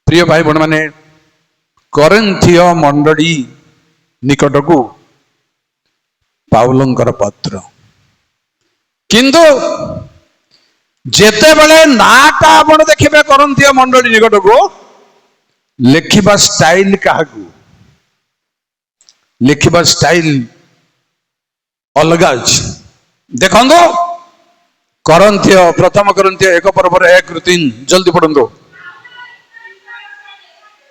प्रिय भाई बहन माने करिन्थिय मंडली निकट को पाउलंकर पत्र किंतु जेते बेले नाटा आपण देखिबे करिन्थिय मंडली निकट को लिखिबा स्टाइल काहाकू लिखिबा स्टाइल अलग अछि देखंदो करिन्थिय प्रथम करिन्थिय 1:1-3 जल्दी पढ़ंदो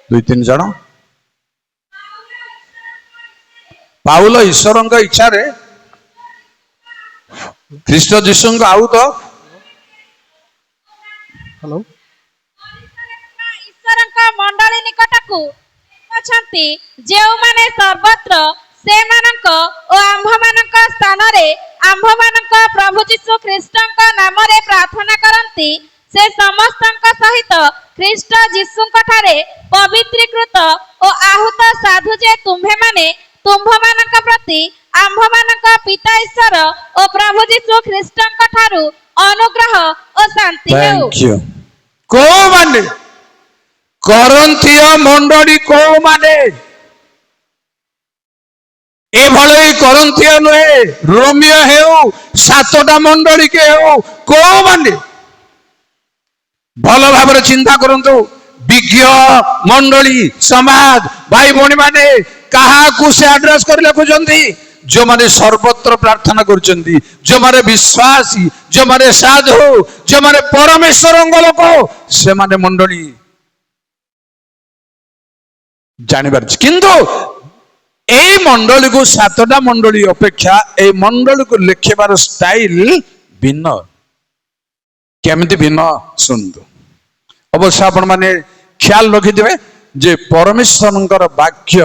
2-3 जण पाउल ईश्वर इच्छा रे ख्रीष्ट जीशु आउ तो हेलो ईश्वर मंडली निकट को अछंती जे माने सर्वत्र से मानक ओ आंभ मानक स्थान रे आंभ मानक प्रभु जीशु ख्रीष्ट नाम रे प्रार्थना करंती से समस्त सहित ख्रीष्ट जीशु ठारे पवित्रीकृत ओ आहूत साधु जे तुम्हे माने तुम्भ मानक प्रति आंभ मानक पिता ईश्वर ओ प्रभु जीशु ख्रीष्ट ठारू अनुग्रह ओ शांति हेउ। Thank you. को माने करिन्थिय मंडली को माने ए भले करिन्थिय नुहे रोमियो हेउ सातटा मंडली के हेउ को माने भल भाव चिंता करंतु विज्ञ मंडली समाज भाई भौणी माने कहा से आड्रेस कर लिखुंती जो माने सर्वत्र प्रार्थना करचंती जो माने विश्वासी जो माने साधु जो माने परमेश्वर लोक से माने मंडली जानिबार किंतु ए मंडली को सातटा मंडली अपेक्षा ए मंडली को लिखिबार स्टाइल भिन्न केमिति भिन्न सुनतु अवश्य आपण माने ख्याल रखिथिबे जे परमेश्वरंकर वाक्य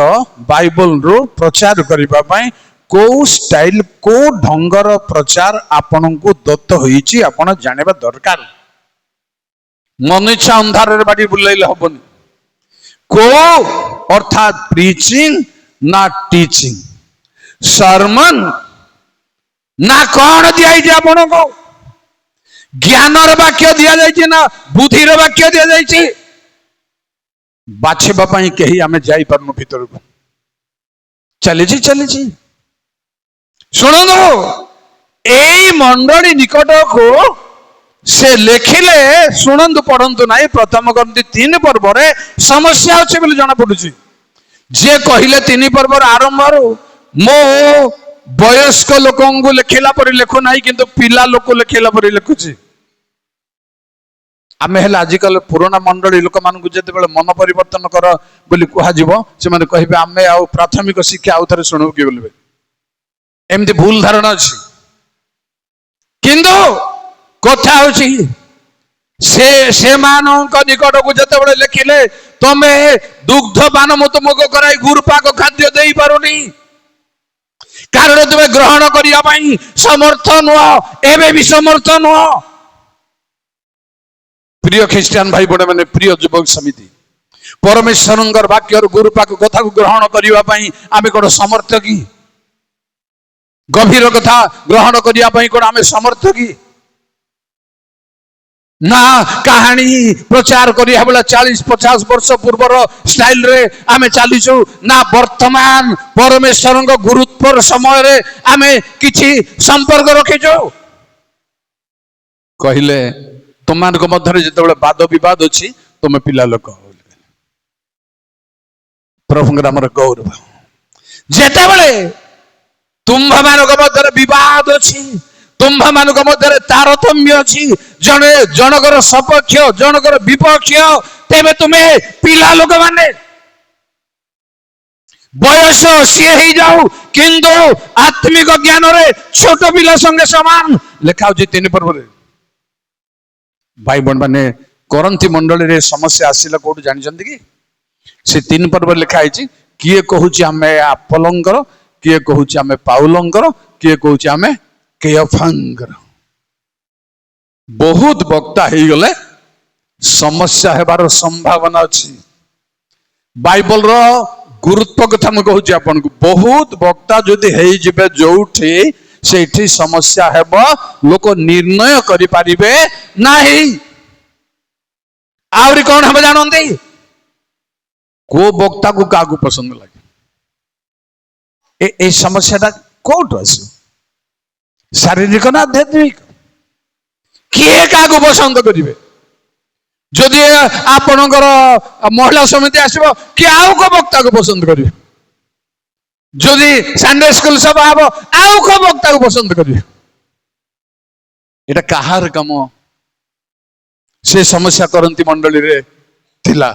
बाइबल रो प्रचार करिबा पई को स्टाइल को ढंगर प्रचार आपन को दत्त होईची आपण जानिबा दरकार मन इच्छा अंधार रे बाडी बुलाइले हबनी को अर्थात प्रीचिंग ना टीचिंग सरमन ना कौन दिया आपण को ज्ञानर वाक्य दिया जाइए ना बुद्धिर वाक्य दिया जाइए बाछिबा पई केही आमे जाई परनु भीतर को चली सुनो एई मंडली निकट को से लेखिले सुनंदु पढ़ंतु नाही प्रथम करिन्थी 3 पर्व रे समस्या अछि बोली जाना पडुची जे कहिले 3 पर्व आरंभ मो वयस्क लोकंगु लेखिला परि लेखु नाही किंतु पिला लोक लेखिला परि लेखुची आमे हेला आजिकल पुराना मंडली लोक मानकु जेते बेले मन परिवर्तन कर बोली कुहा जीवो से माने कहिबे आमे आ प्राथमिक शिक्षा आउ थरे सुनबो कि बोलबे एमती भूल धारणा अछि किंतु कथा होछि से मानक निकट को जेते बेले लेखिले तमे दुग्ध पान मत मुग कराई गुरपाक खाद्य देई पारोनी कारण तुम्हें ग्रहण करिया पई समर्थ नुह एबे भी समर्थ नुह प्रिय ख्रिस्टियन भाई बड़े माने प्रिय युवक समिति परमेश्वरंकर वाक्य गुरुपाक कथा को ग्रहण करिया पई आमे कोन समर्थ की गभीर कथा ग्रहण करिया पई कोन आमे समर्थ की ना कहानी प्रचार करिया बेला 40-50 वर्ष पूर्वर स्टाइल रे आमे चालिछु ना वर्तमान परमेश्वरंक गुरुत्वर समय रे आमे किछि संपर्क रखिछु कहिले तुमान को मध्य जिते बड़े वाद विवाद अच्छी तुम पिला लोक प्रभु नाम गौरव जेते बड़े तुम्भ मान मध्य विवाद अच्छी तुम्भ मान मध्य तारतम्य अच्छी जने जनकर सपक्ष जनकर विपक्ष तेबे तुम्हें पिला लोक माने बयस सी ही जाऊ किंतु आत्मिक ज्ञान रे छोट पिला संगे समान लेखा होची 3 पर्व रे भाई बहन माने करिन्थी मंडली रे समस्या आसिला कोड जानि कि से 3 पर्व लिखा है किए कहूची आमे अपोलोंकर किए कहूची आमे पाउलंकर किए कहूची आमे केयफांकर बहुत वक्ता हे गले समस्या हेबार संभावना अछि बाइबल रो गुरुत्व कथा म कहूची आपन को बहुत वक्ता जदि हे जिबे जोठी सेठी समस्या हेब लोक निर्णय करि पारिबे नाही आउरी कौन हम जानते को बक्ता को क्या पसंद लगे ए समस्या कोट आस शारीरिक ना आध्यात्मिक किए क्या पसंद करेंगे जदि आपणकर महिला समिति आसब कि आउ को बक्ता को पसंद करेंगे जदि संडे स्कूल सभा हम आउ को बक्ता को पसंद करेंगे एटा कहार काम से समस्या करंती मंडली रे थिला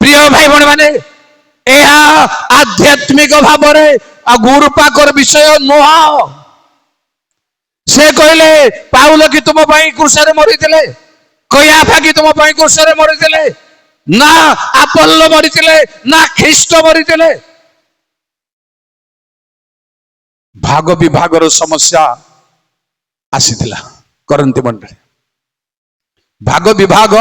प्रिय भाई भण माने यह आध्यात्मिक भाव गुरुपाकर विषय नुह से कहले पाउल कि तुम क्रूसरे मरीथिले कयाफा कि तुम क्रूसरे मरीथिले ना अपोल्लो मरीथिले ना ख्रीष्ट मरीथिले भाग विभागर समस्या आसीथिला करंती मंडली भाग विभाग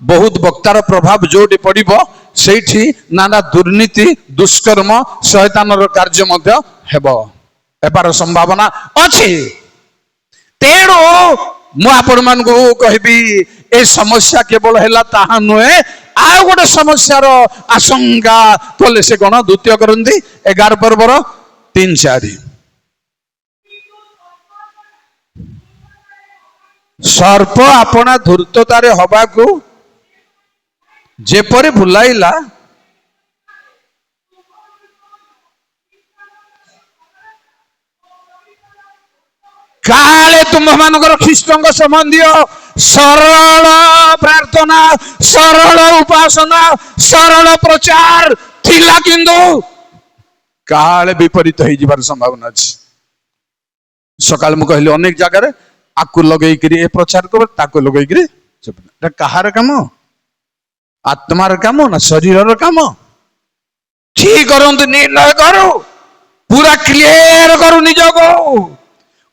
बहुत वक्तार प्रभाव जोटी पड़िबो सेठी नाना दुर्नीति दुष्कर्म शैतानर कार्य मध्य हेबो एबार संभावना अछि तेणु मु आपण मान को कहबी ए समस्या केवल हैला ताहा नुहे आ गोटे समस्यार आशंका कले से कोन द्वितीय करंती 11 पर्वर 3-4 सर्प आपना धूर्ततारे हबाकू जेपरि भुलाइला काले तुम मानकर ख्रीष्टंग संबंधी सरल प्रार्थना सरल उपासना सरल प्रचार थिला किंतु काले विपरीत हो जिबार संभावना अछि सकाल मु कहली अनेक जगह आकु लगई करी ए प्रचार कर ताकु लगई करी एटा कहार काम आत्मार काम ना शरीरर काम ठीक करंतु निर्णय करो पूरा क्लियर करू निजको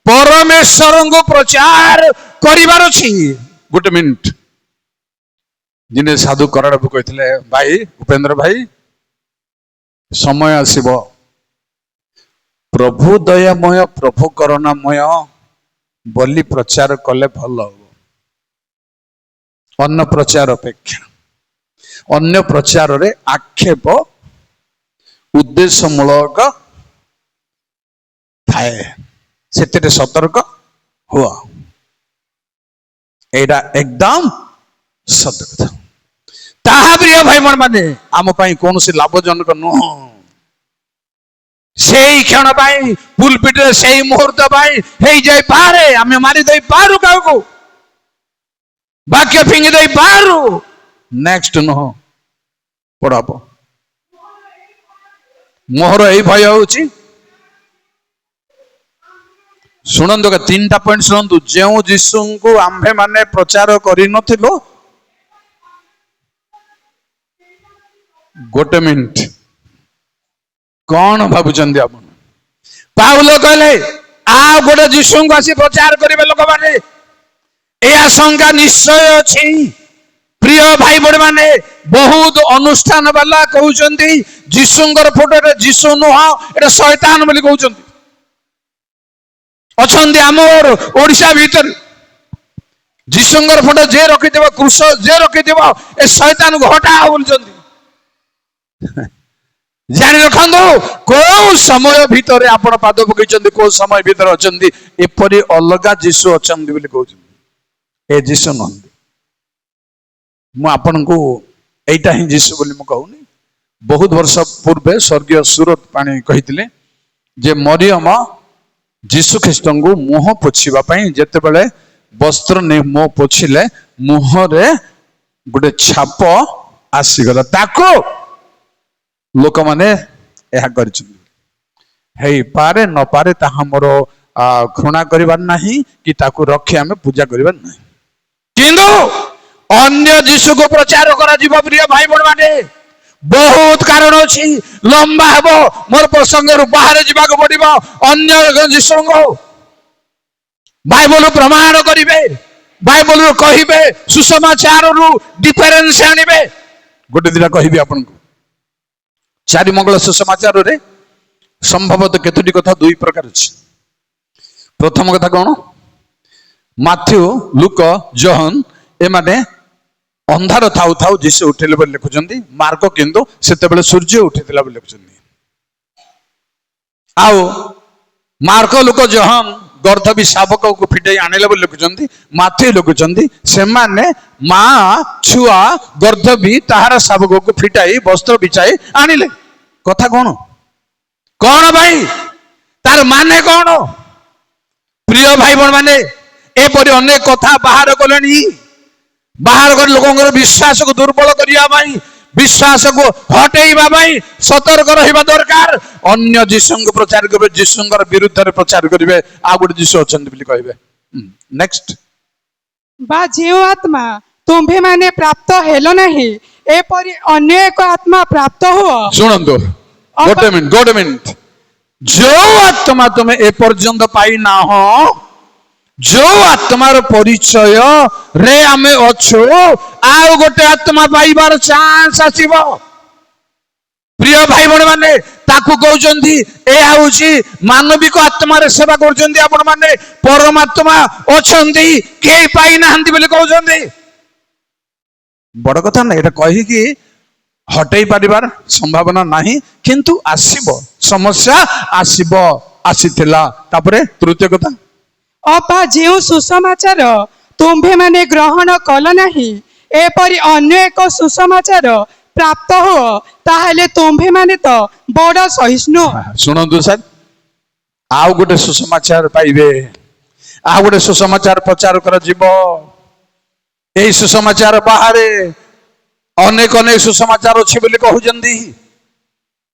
परमेश्वर को प्रचार करिवार अछि गोटे मिनिट जिने साधु कराड़ बाबू कहते भाई उपेंद्र भाई समय आसीबो प्रभु दयामय प्रभु करुणामय बोली प्रचार कले भल हो अन्य प्रचार अपेक्षा अन्य प्रचार रे आक्षेप उद्देश्यमूलक थाए से सतर्क हुआ एटा एकदम सत्य कथा ताहा प्रिय भाई मन माने आम पाई कौन से लाभजनक नुह से क्षण पाई पुलपिट से मुहूर्त पाई हे जाई पारे आम मारी दे पारु काको वाक्य फिंगी दे पारु नेक्स्ट नुह पढ़ाप मोहर यही भय होची शुणु 3टा पॉइंट शुणु जो यीशु को आम्भे माने प्रचार करि नथिलो गोटे मिनिट कौन भावुचंदी आपण पाउल कहले आ गोटे यीशु को आसी प्रचार करिवे लोक माने ए आशंका निश्चय अछि प्रिय भाई बड़ माने बहुत अनुष्ठान वाला कहउचंदी यीशुंकर फोटो रे यीशु नुह एटा शैतान बोली कहउचंदी अछंदी आमर ओडिशा भीतर यीशुंकर फोटो जे रखि देबो क्रूस जे रखि देबो ए शैतान को हटा बोलचंदी जानि रखंदो को समय भीतर आपण पाद पकैचंदी को समय भीतर अछंदी एपरि अलगा यीशु अछंदी बोली कहउचंदी ए यीशु नंदी मु आपन को एटा ही यीशु बोली मु कहउनी बहुत वर्ष पूर्वे स्वर्गीय सुरत पाणी कहिथिले जे मरियम यीशु ख्रीष्ट को मुह पोछिबा पई जेते बेले वस्त्र ने मुह पोछिले मुह रे गोटे छाप आसीगला ताको लोक माने एहा करछन हे पारे न पारे ताहा मोर घृणा करिबार नाही कि ताको रखि हमें पूजा करिबार नाही किंतु अन्य यीशु को प्रचार करा जीव प्रिय भाई बड़ माने बहुत कारण अछि लंबा हेबो मोर प्रसंग रु बाहर जीवाक पड़िबो अन्य यीशु को बाइबल प्रमाण करिवे बाइबल कहिबे सुसमाचार रु डिफरेंस आनिबे गोटे दिना कहिबे आपन को चारि मंगल सुसमाचार रे संभवतः केतोटी कथा दुई प्रकार अछि प्रथम कथा कोन माथ्यू लुक जोहन ए माने अंधार थाउ थाउ जीशु उठिले बोली लिखुଛନ୍ତି मार्क किंतु सेतेबेले सूर्य उठिथिला बोली लिखुଛନ୍ତି आउ मार्क लोक जहन गर्धबी शावक को फिटाई आनिले बोली लिखुଛନ୍ତି माथि लिखुଛନ୍ତି सेमाने मा छुआ गर्धबी ताहार शावक को फिटाई वस्त्र बिछाई आनिले कथा कोन भाई तार माने कोन प्रिय भाई बहन माने एपरि अनेक कथा बाहर कलेनी बाहर कर लोकंर विश्वास को दुर्बल करिया भाई विश्वास को हटेइबा भाई सतर्क रहिबा दरकार अन्य जीशुंग प्रचार करबे जीशुंगर विरुद्ध रे प्रचार करबे आ गुड जीशु अछंती बोली कहबे नेक्स्ट बा जेउ आत्मा तुम्भे माने प्राप्त हेलो नहीं एपरि अन्य एक आत्मा प्राप्त हो सुनंदो गोटे मिनिट जो आत्मा तुम ए पर्यंत पाई ना हो जो आत्मार परिचय रे आमे अच्छो आउ गोटे आत्मा पाइबार चांस आसीबो प्रिय भाई बहन माने ताकू कहउचंदी ए आउची मानविक आत्मा रे सेवा करचंदी आपण माने परमात्मा अछंदी के पाई नाहंती बोली कहउचंदी बड़ कथा ना एटा कहि कि हटई पारिबार संभावना नाही किंतु आसीबो समस्या आसीबो आसीथिला तापरे तृतीय कथा अबा जेउ सुसमाचार तुम्भे माने ग्रहण कल नहीं एपरि अन्य एक सुसमाचार प्राप्त हो ताहले तुम्भे माने तो बड़ सहिष्णु सुनंदु सर आउ गोटे सुसमाचार पाइबे आउ गोटे सुसमाचार प्रचार कर जीवो एई सुसमाचार बाहरे अनेक अनेक सुसमाचार अछि बोली कहउजंदी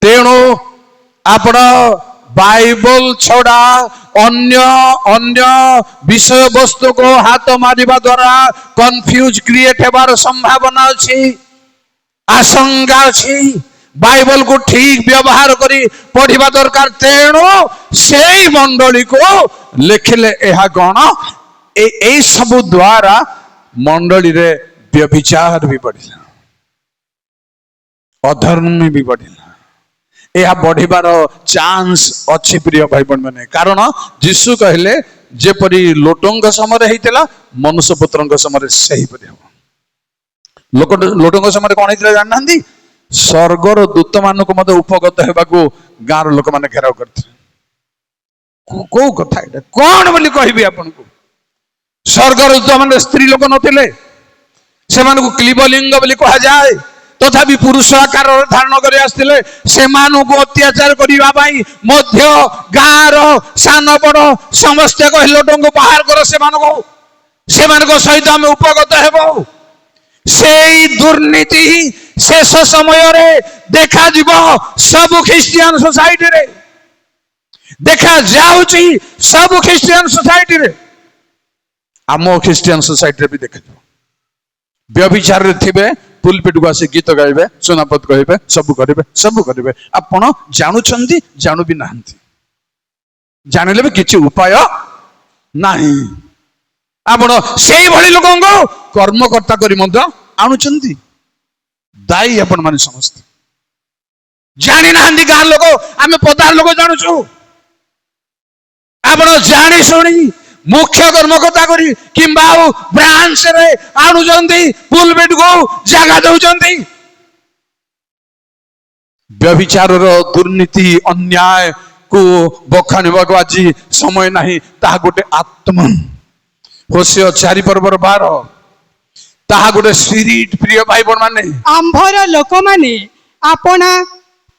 तेणु आपण बाइबल छड़ा अन्य अन्य विषय वस्तु को हाथ मारिबा द्वारा कंफ्यूज क्रिएट हेबार संभावना अछि आशंका अछि बाइबल को ठीक व्यवहार करी पढ़िबा दरकार तेणु सेई मंडली को लिखिले एहा गण ए सब द्वारा मंडली रे व्यभिचार भी बढ़िला अधर्म भी बढ़िला यह बढ़िबार चांस अच्छी प्रिय भाई बहन मैंने कारण जीशु कहले जेपरी लोटों समय होता मनुष्य पुत्र समय से ही लोटों समय कौन होता जानना स्वर्गर दूत मानक मत उपगत होगा गाँव लोक मैंने घेराव करते कौ कथा कौन बोली कहबी आपन को स्वर्गर दूत मान स्त्री लोक नथिले से क्लीबलिंग बोली कहा जाए तथापि पुरुष आकार धारण कर आसते से अत्याचार करने मध्य गाँव सान बड़ समस्त लोटों को बाहर कर से सहित आम उपगत हेब से दुर्नीति शेष समय देखा सब ख्रिस्टियन सोसाइटी रे देखा जाउची सब ख्रिस्टियन सोसाइटी रे आम ख्रिस्टियन सोसाइटी रे भी देखा व्यभिचार थे पुलपिट को आसी गीत गाइबे सुनापद कहबे सब करेंगे आपण जानुछंती जानू भी नाहंती जानिले भी किछि उपाय नाही आपण सेही भली लोकन को कर्मकर्ता करी मध्य आणुछंती दाई आपण माने समस्त जानि नाहंती गाँ लोक आमे पदार लोक जानुछु आपण जानि सुनी मुख्य कर्मकर्ता करी किंबा ब्रांच रे आणुचंती पुलपिट को जगह दउचंती व्यभिचार दुर्नीति अन्याय को बखाणिबा को आज समय नाही ता गोटे आत्मा होशियो 4 पर्वर 12 ता गोटे स्पिरिट प्रिय भाई बहन माने आंभर लोक माने आपना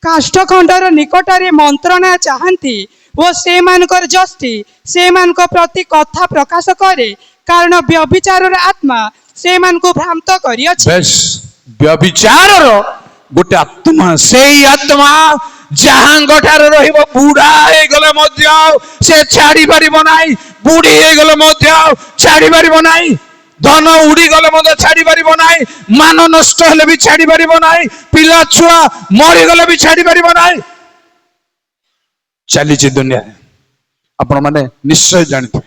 काष्ठखंडर निकटरे मंत्रणा चाहंती वो से मानकर जस्ती से मान को प्रति कथा प्रकाश करे कारण व्यभिचार आत्मा से मान को भ्रांत करी अछि बस व्यभिचार गोटे आत्मा से आत्मा जहां गठार रहिबो बुढ़ा हे गले मध्य से छाड़ी परिबो नाही बुढ़ी हे गले मध्य छाड़ी परिबो नाही धन उड़ी गले मध्य छाड़ी परिबो नाही मान नष्ट हेले भी छाड़ी परिबो नाही पिला छुआ मरि गले भी छाड़ी परिबो नाही चली दुनिया आपण माने निश्चय जानते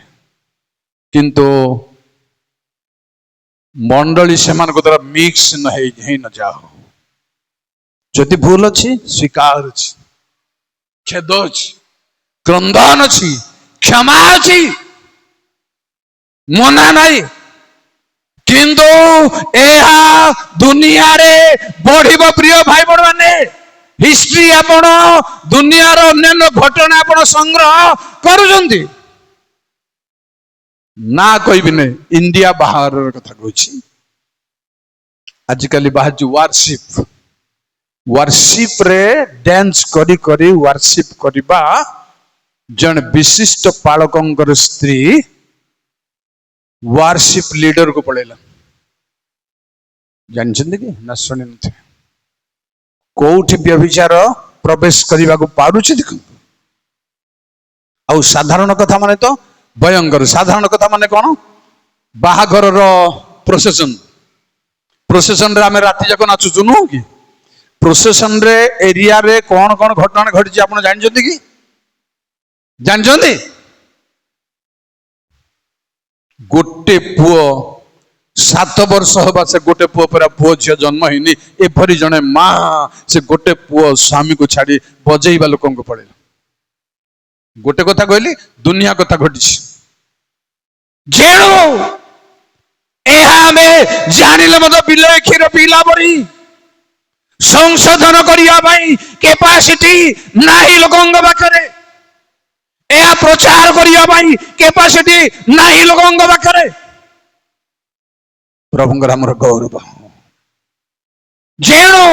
किंतु मंडली से द्वारा मिक्स न जाओ जदि भूल अच्छी स्वीकार अच्छी खेद अच्छी क्रंदन अच्छी क्षमा अच्छी मना नहीं किंतु ଏହା ଦୁନିଆରେ ବଢିବ ପ୍ରିୟ ଭାଇ ବଡ଼ ମାନେ। ହିଷ୍ଟ୍ରି ଆପଣ ଦୁନିଆର ଅନ୍ୟାନ୍ୟ ଘଟଣା ଆପଣ ସଂଗ୍ରହ କରୁଛନ୍ତି ନା କହିବିନି। ଇଣ୍ଡିଆ ବାହାରର କଥା କହୁଛି। ଆଜିକାଲି ବାହାରୁଛି ୱାରସିପ। ୱାରସିପ ରେ ଡ୍ୟାନ୍ସ କରି କରି ୱାରସିପ କରିବା ଜଣେ ବିଶିଷ୍ଟ ପାଳକଙ୍କର ସ୍ତ୍ରୀ ୱାରସିପ ଲିଡର କୁ ପଳେଇଲା। ଜାଣିଛନ୍ତି କି ନା ଶୁଣି ନଥିବେ? କୋଉଠି ବ୍ୟଭିଚାର ପ୍ରବେଶ କରିବାକୁ ପାରୁଛି ଦେଖନ୍ତୁ। ଆଉ ସାଧାରଣ କଥା ମାନେ ତ ଭୟଙ୍କର। ସାଧାରଣ କଥା ମାନେ କଣ? ବାହାଘରର ପ୍ରୋସେସନ। ପ୍ରୋସେସନ ରେ ଆମେ ରାତି ଯାକ ନାଚୁଛୁ ନୁହଁ କି? ପ୍ରୋସେସନ ରେ ଏରିଆରେ କଣ କଣ ଘଟଣା ଘଟିଛି ଆପଣ ଜାଣିଛନ୍ତି କି? ଜାଣିଛନ୍ତି? ଗୋଟେ ପୁଅ 7 ବର୍ଷ ହବା ସେ ଗୋଟେ ପୁଅ ପରା ପୁଅ ଝିଅ ଜନ୍ମ ହେଇନି। ଏପରି ଜଣେ ମା ସେ ଗୋଟେ ପୁଅ ସ୍ୱାମୀକୁ ଛାଡି ବଜେଇବା ଲୋକଙ୍କୁ ପଳେଇଲା। ଗୋଟେ କଥା କହିଲି, ଦୁନିଆ କଥା ଘଟିଛି। ଯେଣୁ ଏହା ଆମେ ଜାଣିଲେ ମଧ୍ୟ ବିଲେଇ କ୍ଷୀର ପିଇଲା ପରି ସଂଶୋଧନ କରିବା ପାଇଁ କେପାସିଟି ନାହିଁ ଲୋକଙ୍କ ପାଖରେ। ଏହା ପ୍ରଚାର କରିବା ପାଇଁ କେପାସିଟି ନାହିଁ ଲୋକଙ୍କ ପାଖରେ। ପ୍ରଭୁଙ୍କର ଆମର ଗୌରବ। ଯେଣୁ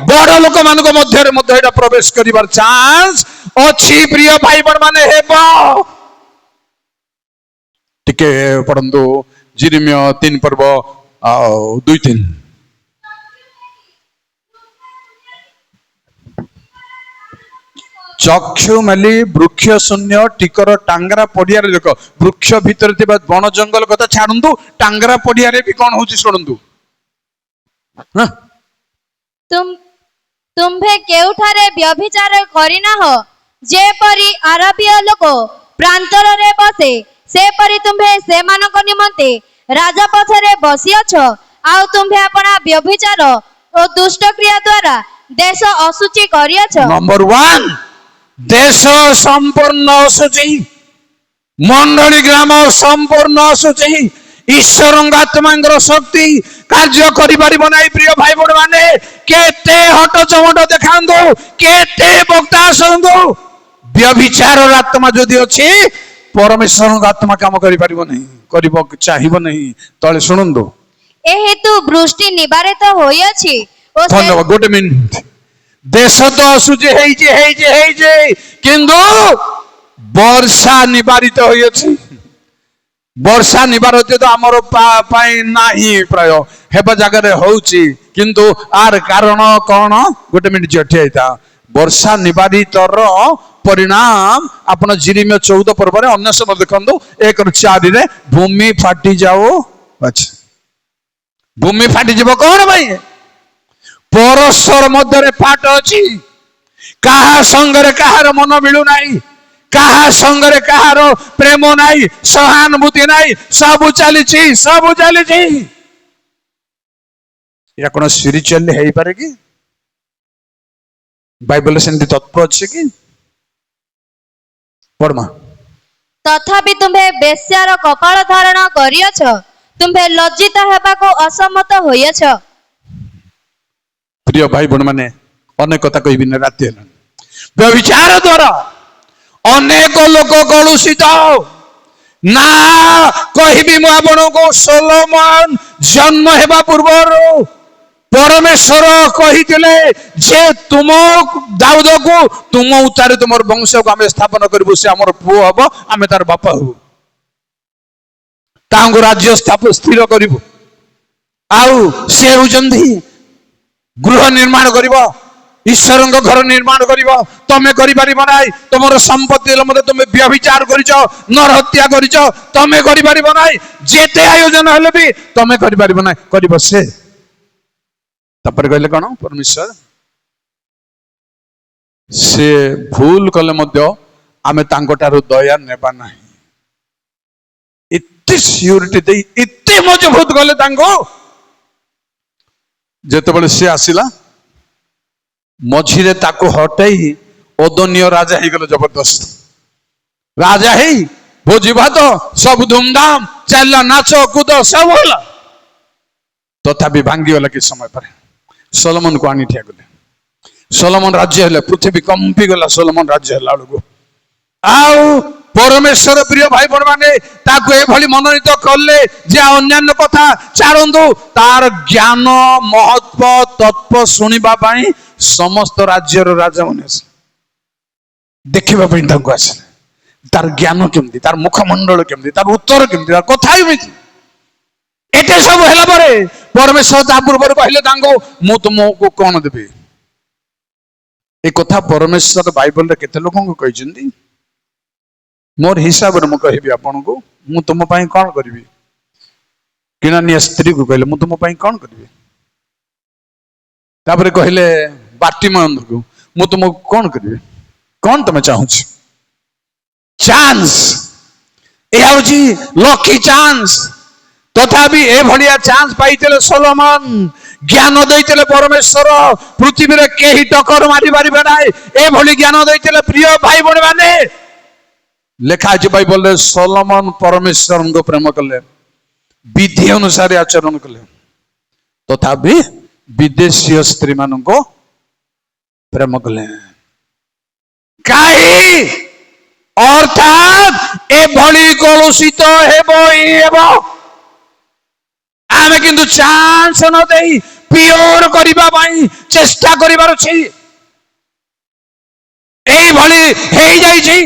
ବଡ ଲୋକମାନଙ୍କ ମଧ୍ୟରେ ମଧ୍ୟ ଏଇଟା ପ୍ରବେଶ କରିବାର ଚାନ୍ସ ଅଛି ପ୍ରିୟ ଭାଇ ବଡ଼ ମାନେ ହେବ। ଟିକେ ପଢନ୍ତୁ ଯିରିମିୟ 3 ପର୍ବ 2-3। ଚକ୍ଷୁ ମେଲି ବୃକ୍ଷ ଶୂନ୍ୟ ଟିକର ଟାଙ୍ଗରା ପଡିଆରେ ଦେଖ। ବୃକ୍ଷ ଭିତରେ ଥିବା ବଣ ଜଙ୍ଗଲ କଥା ଛାଡନ୍ତୁ, ଟାଙ୍ଗରା ପଡିଆରେ ବି କଣ ହଉଛି ଶୁଣନ୍ତୁ। ତୁମ୍ଭେ କେଉଠାରେ ବ୍ୟଭିଚାର କରିନାହ? ଯେପରି ଆରବୀୟ ଲୋକ ପ୍ରାନ୍ତରରେ ବସେ ସେପରି ତୁମ୍ଭେ ସେମାନଙ୍କ ନିମନ୍ତେ ରାଜପଥରେ ବସିଅଛ। ଆଉ ତୁମ୍ଭେ ଆପଣା ବ୍ୟଭିଚାର ଓ ଦୁଷ୍ଟକ୍ରିୟା ଦ୍ୱାରା ଦେଶ ଅଶୁଚି କରିଅଛ। ନମ୍ବର 1, ଦେଶ ସମ୍ପୂର୍ଣ୍ଣ ଅଶୁଚି। ମଣ୍ଡଳୀ ଗ୍ରାମ ସମ୍ପୂର୍ଣ୍ଣ ଅଶୁଚି। ଈଶ୍ୱରଙ୍କ ଆତ୍ମାଙ୍କର ଶକ୍ତି କାର୍ଯ୍ୟ କରିପାରିବ ନାହିଁ ପ୍ରିୟ ଭାଇ ବଡ଼ ମାନେ। କେତେ ହଟ ଚମଟ ଦେଖାନ୍ତୁ, କେତେ ବକ୍ତା ଆସନ୍ତୁ, ବ୍ୟଭିଚାରର ଆତ୍ମା ଯଦି ଅଛି ପରମେଶ୍ୱରଙ୍କ ଆତ୍ମା କାମ କରିପାରିବ ନାହିଁ, କରିବ ଚାହିଁବ ନାହିଁ। ତଳେ ଶୁଣନ୍ତୁ। ଏ ହେତୁ ବୃଷ୍ଟି ନିବାରିତ ହୋଇଅଛି ଓ ଧନ୍ୟବାଦ। ଗୋଟେ ମିନିଟ। ଦେଶ ତ ଅଶୁଚି ହେଇଛି କିନ୍ତୁ ବର୍ଷା ନିବାରିତ ହୋଇଅଛି। ବର୍ଷା ନିବାରିତ ତ ଆମର ପାଇଁ ନାହିଁ, ପ୍ରାୟ ହେବା ଜାଗାରେ ହଉଛି। କିନ୍ତୁ ଆର କାରଣ କଣ? ଗୋଟେ ମିନିଟ ଠିଆ ହେଇଥା। ବର୍ଷା ନିବାରିତର ପରିଣାମ ଆପଣ ଯିରିମିୟ 14 ପର୍ବରେ ଅନ୍ୟ ସମୟ ଦେଖନ୍ତୁ 1-4 ଭୂମି ଫାଟି ଯାଉ ଅଛି। ଭୂମି ଫାଟିଯିବ କଣ ପାଇଁ? ପରସ୍ପର ମଧ୍ୟରେ ଫାଟ ଅଛି। କାହା ସଙ୍ଗରେ କାହାର ମନ ମିଳୁନାହିଁ, କାହା ସଙ୍ଗରେ କାହାର ପ୍ରେମ ନାହିଁ, ସହାନୁଭୂତି ନାହିଁ, ସବୁ ଚାଲିଛି। ଏଇଟା କଣ ସ୍ପିରିଚୁଆଲି ହେଇପାରେ କି? ବାଇବଲରେ ସେମିତି ତତ୍ଵ ଅଛି କି? ପଢମା। ତଥାପି ତୁମ୍ଭେ ବେଶ୍ୟାର କପାଳ ଧାରଣ କରିଅଛ। ତୁମ୍ଭେ ଲଜ୍ଜିତ ହେବାକୁ ଅସମ୍ମତ ହୋଇଅଛ। ପ୍ରିୟ ଭାଇ ଭଉଣୀ ମାନେ, ଅନେକ କଥା କହିବି ନା, ରାତି ହେଲାଣି। ବ୍ୟଭିଚାର ଦ୍ୱାରା ଅନେକ ଲୋକ କଳୁଷିତ। ନା କହିବି ମୁଁ ଆପଣଙ୍କୁ, ସୋଲୋମନ ଜନ୍ମ ହେବା ପୂର୍ବରୁ ପରମେଶ୍ୱର କହିଥିଲେ ଯେ ତୁମ ଦାଉଦକୁ ତୁମ ଉତ୍ତାରେ ତୁମର ବଂଶକୁ ଆମେ ସ୍ଥାପନ କରିବୁ, ସେ ଆମର ପୁଅ ହବ, ଆମେ ତାର ବାପା ହବୁ, ତାଙ୍କୁ ରାଜ୍ୟ ସ୍ଥିର କରିବୁ। ଆଉ ସେ ହେଉଛନ୍ତି ଗୃହ ନିର୍ମାଣ କରିବ, ଈଶ୍ୱରଙ୍କ ଘର ନିର୍ମାଣ କରିବ। ତମେ କରିପାରିବ ନାହିଁ। ତମର ସମ୍ପତ୍ତି ହେଲେ ମଧ୍ୟ ତମେ ବ୍ୟଭିଚାର କରିଛ, ନର ହତ୍ୟା କରିଛ, ତମେ କରିପାରିବ ନାହିଁ। ଯେତେ ଆୟୋଜନ ହେଲେ ବି ତମେ କରିପାରିବ ନାହିଁ, କରିବ ସେ। ତାପରେ କହିଲେ କଣ? ପରମେଶ୍ୱର ସେ ଭୁଲ କଲେ ମଧ୍ୟ ଆମେ ତାଙ୍କଠାରୁ ଦୟା ନେବା ନାହିଁ। ଏତେ ସିଓରିଟି ଦେଇ ଏତେ ମଜବୁତ କଲେ ତାଙ୍କୁ। ଯେତେବେଳେ ସେ ଆସିଲା ମଝିରେ ତାକୁ ହଟେଇ ଓଦନୀୟ ରାଜା ହେଇଗଲେ। ଜବରଦସ୍ତ ରାଜା ହେଇ ଭୋଜି ଭାତ ସବୁ ଧୁମଧାମ ଚାଲିଲା, ନାଚ କୁଦ ସବୁ ହେଲା। तथापि भांगीगला कि समय पर सोलोमन को आनी ठिया गले सोलोमन राज्य हेले पृथ्वी कंपी गला सोलोमन राज्य हेला बेलू आउ परमेश्वर प्रिय भाई बण माने ताको एभली मनोनीत कले जे अन्यान्य कथा चारंदु तार ज्ञान महत्व तत्व सुनिबा पई समस्त राज्यर राजा माने देखिबा पई ताको आसे तार ज्ञान केमती तार मुखमंडल केमती तार उत्तर केमती तार कथा केमती एते सब हेला परे परमेश्वर ता पूर्व कहले तांको मु तुमको कोन देबी ए कथा परमेश्वर बाइबल रे केते लोकन को कहिसेंती मोर हिसाब रे मु कहबी आपन को मु तुम पई कोन करबी किनानिया स्त्री को कहले मु तुम पई कोन करबी तापरे कहले बार्टिमन को मु तुमको कोन करबी कोन तमे चाहू छी चांस ए आउची लकी चांस तथापि ए भलिया चांस पाइतेले सोलोमन ज्ञान दैतेले परमेश्वर पृथ्वी रे केही टक्कर मारि पारिबे नै ए भली ज्ञान दैतेले प्रिय भाई बण माने लेखा अछि बाइबल रे सोलोमन परमेश्वर को प्रेम कले विधि अनुसार आचरण कले तथापि विदेशी स्त्री मान को प्रेम कले काई अर्थात ए भली कलुषित हेबो आमे किंतु चांस न देई प्योर करिबा पई चेष्टा करिबार छी एई भली हेई जाई छी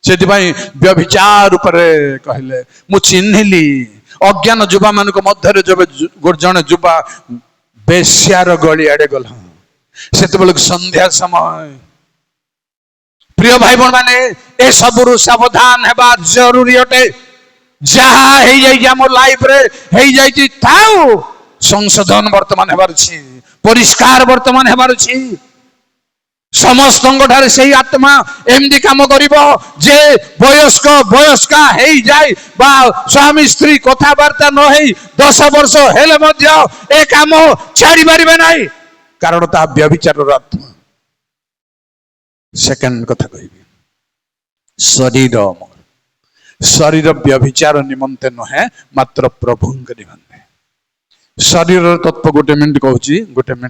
सेति पई व्यभिचार ऊपर कहले मु चिन्हिली अज्ञान युवा मान को मध्य रे जब जने युवा बेश्यार गली आडे गल सेते बेल संध्या समय प्रिय भाई बण माने ए सबरु सावधान हेबा जरूरी अटे जहा हेई जाई हम लाइफ रे हेई जाई थाउ संशोधन वर्तमान हेबार छी परिष्कार वर्तमान हेबार छी समस्त ठारे सही आत्मा एमदी काम करिबो जे वयस्का हेई जाय बा स्वामी स्त्री कथाबार्ता न हेई 10 वर्ष हेले मध्य ए काम छाड़ी पारिबे नाही कारण ता व्यभिचार आत्मा सेकंड कथा कहबी शरीर व्यभिचार निमंते नहे मात्र प्रभु निमंते शरीर तत्व गोटे मिनट कहूँ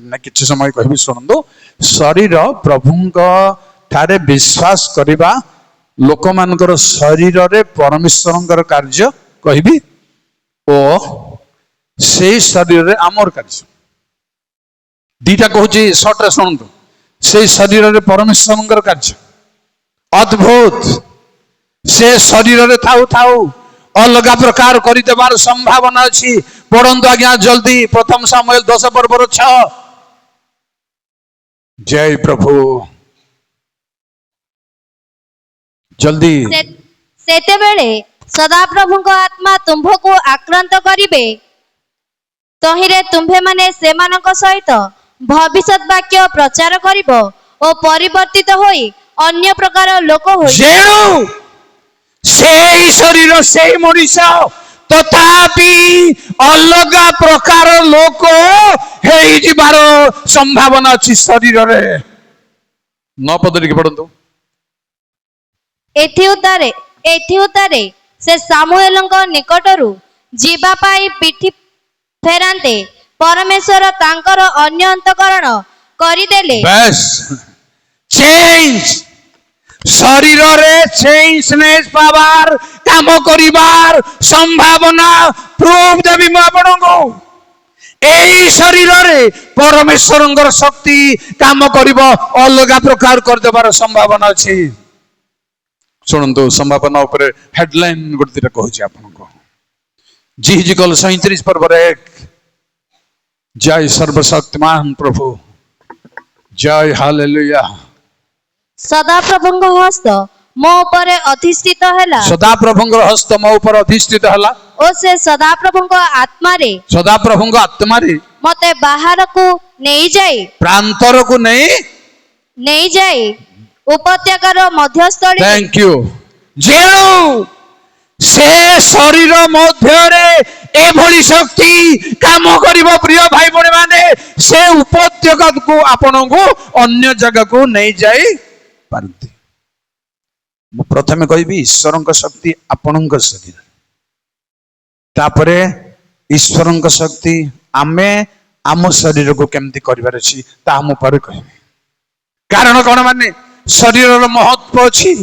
ना किसी समय कहबी शुणु शरीर प्रभु ठारे विश्वास करवा लोक मानकर शरीर रे परमेश्वर कार्य कहबी ओ से शरीर रे आमर कार्य दीटा कहूँ सर्ट रे शुणु से शरीर रे परमेश्वर कार्य अद्भुत से शरीर रे थाउ थाउ अलग प्रकार कर संभावना अच्छी पढ़ंतु आज्ञा जल्दी प्रथम सामुएल 10 पर्वर 6 जय प्रभु जल्दी सेते बेले सदा प्रभु को आत्मा तुम्भ को आक्रांत करिवे तहिरे तुम्भे माने सेमानक सहित भविष्यत वाक्य प्रचार करिवो ओ परिवर्तित होई अन्य प्रकार लोक होई जेणु से शरीर से मनीष तथापि अलग प्रकार लोक हेई जिबार संभावना अछि शरीर रे न पदरी के पढंतु एथि उतारे से सामुएलଙ୍କ निकटरू जीवा पाई पिठी फेरांते परमेश्वर तांकर अन्य अंतकरण करिदेले बस चेंज शरीर रे चेंजनेस पावर काम करिवार संभावना प्रूफ देबी म आपनको एई शरीर रे परमेश्वरंगर शक्ति काम करिवो अलग प्रकार कर देबार संभावना अछि सुनंतु संभावना ऊपर हेडलाइन गुडतिरा कहूची आपनको जिहिजिकल 37 पर्वर 1 जय सर्वशक्तिमान प्रभु जय हालेलुया सदा प्रभुଙ୍କ हस्त मो ऊपर अधिष्ठित हैला सदा प्रभुଙ୍କ हस्त मो ऊपर अधिष्ठित हैला ओ से सदा प्रभुଙ୍କ आत्मा रे मते बाहर को नहीं जाए प्रांतर को नहीं जाए उपत्यकार मध्यस्थली थैंक यू जेणु से शरीर मध्य रे ए भली शक्ति काम करिवो प्रिय भाई बणे माने से उपत्यका को आपन को अन्य जगह को नहीं जाई पारती मु प्रथमे कहबी ईश्वरଙ୍କ शक्ति आपणଙ୍କ शरीर तापरे ईश्वर शक्ति आमे आम शरीर को केमती कर कह कारण कौन माने शरीर महत्व अच्छी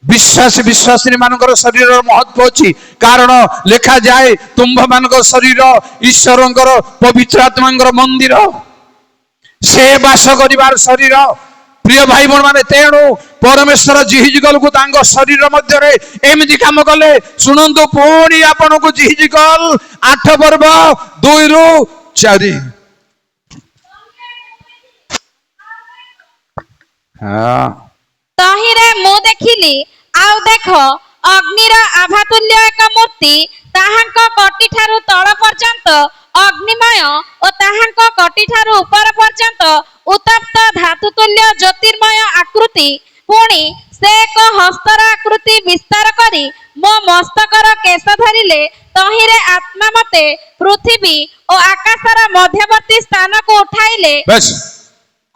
विश्वासी विश्वासी मानकर शरीर महत्व अच्छी कारण लिखा जाए तुम्भ मान शरीर ईश्वर पवित्र आत्मा मंदिर से बास कर शरीर प्रिय भाई बहन माने तेणु परमेश्वर जिहिजिकल को शरीर मध्य एमती काम कले शुणु पुणी आपण को जिहिजिकल 8 पर्व 2 ରୁ 4 हाँ तहिरे मु देखिली आउ देख अग्निर आभातुल्य एक मूर्ति ताहांक कटी ठारू तळ पर्यंत अग्निमय और ताहांक कटी ठारू ऊपर पर्यंत उत्तप्त धातुतुल्य ज्योतिर्मय आकृति पुणी से एक हस्तर आकृति विस्तार करी मो मस्तकर केश धरिले तहिरे आत्मा मते पृथ्वी और आकाशर मध्यवर्ती स्थान को उठाइले बस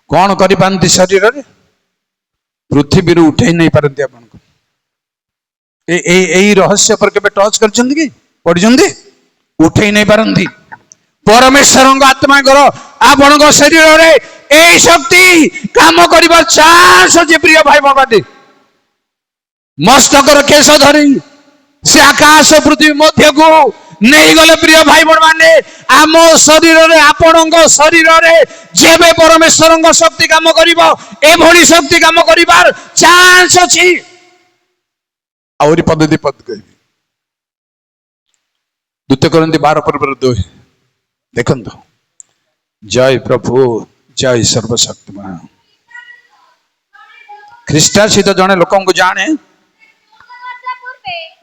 कौन करि पांती शरीर रे पृथ्वी रू उठे नहीं पारती आपन को ए रहस्य पर केबे टच करछंती कि पढिछंती उठे नहीं पारती परमेश्वर आत्मा कर आपन को शरीर रे ए शक्ति काम करबा चांस जे प्रिय भाई बाबा मस्तकर केश धरी से आकाश पृथ्वी मध्य को नहीं गले प्रिय भाई बड़ माने आम शरीर रे आपण शरीर रे जेबे परमेश्वर शक्ति काम करिबो ए भली शक्ति काम करिबार चांस अछि आउरी पद्धति पद कहबी द्वितीय कोरिन्थी 12:2 देखंतो जय प्रभु जय सर्वशक्तिमान ख्रीष्टासीत जने लोक को जाने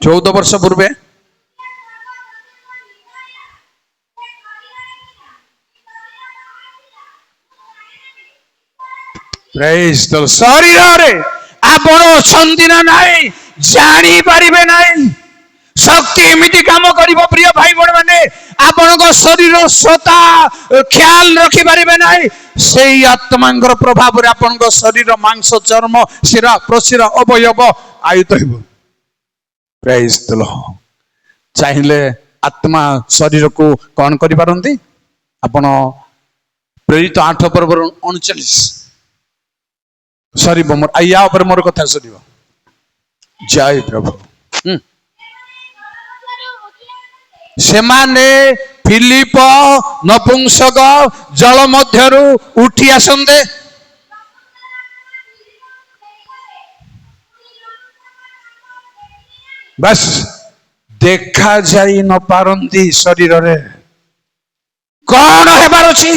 14 वर्ष पूर्वे प्रेज द शरीर रे आपण अछंती ना नाही जानी परिबे नाही शक्ति एमिति काम करिवो प्रिय भाई बड़ माने आपण को शरीर स्वता ख्याल रखि परिबे नाही सेई आत्मांगर प्रभाव रे आपण को शरीर मांस चर्म शिरा प्रशिर अवयव आयुत हेबो प्रेज द लॉर्ड चाहिले आत्मा शरीर को कौन करि पारंती आपण प्रेरित 8 पर्व 39 सरी मोर या ऊपर मोर कथा सरीब जय प्रभु सेमाने फिलिप नपुंसक जल मध्यरु उठी आसंदे बस देखा जाई न पारंती शरीर रे कौन हेबार अछि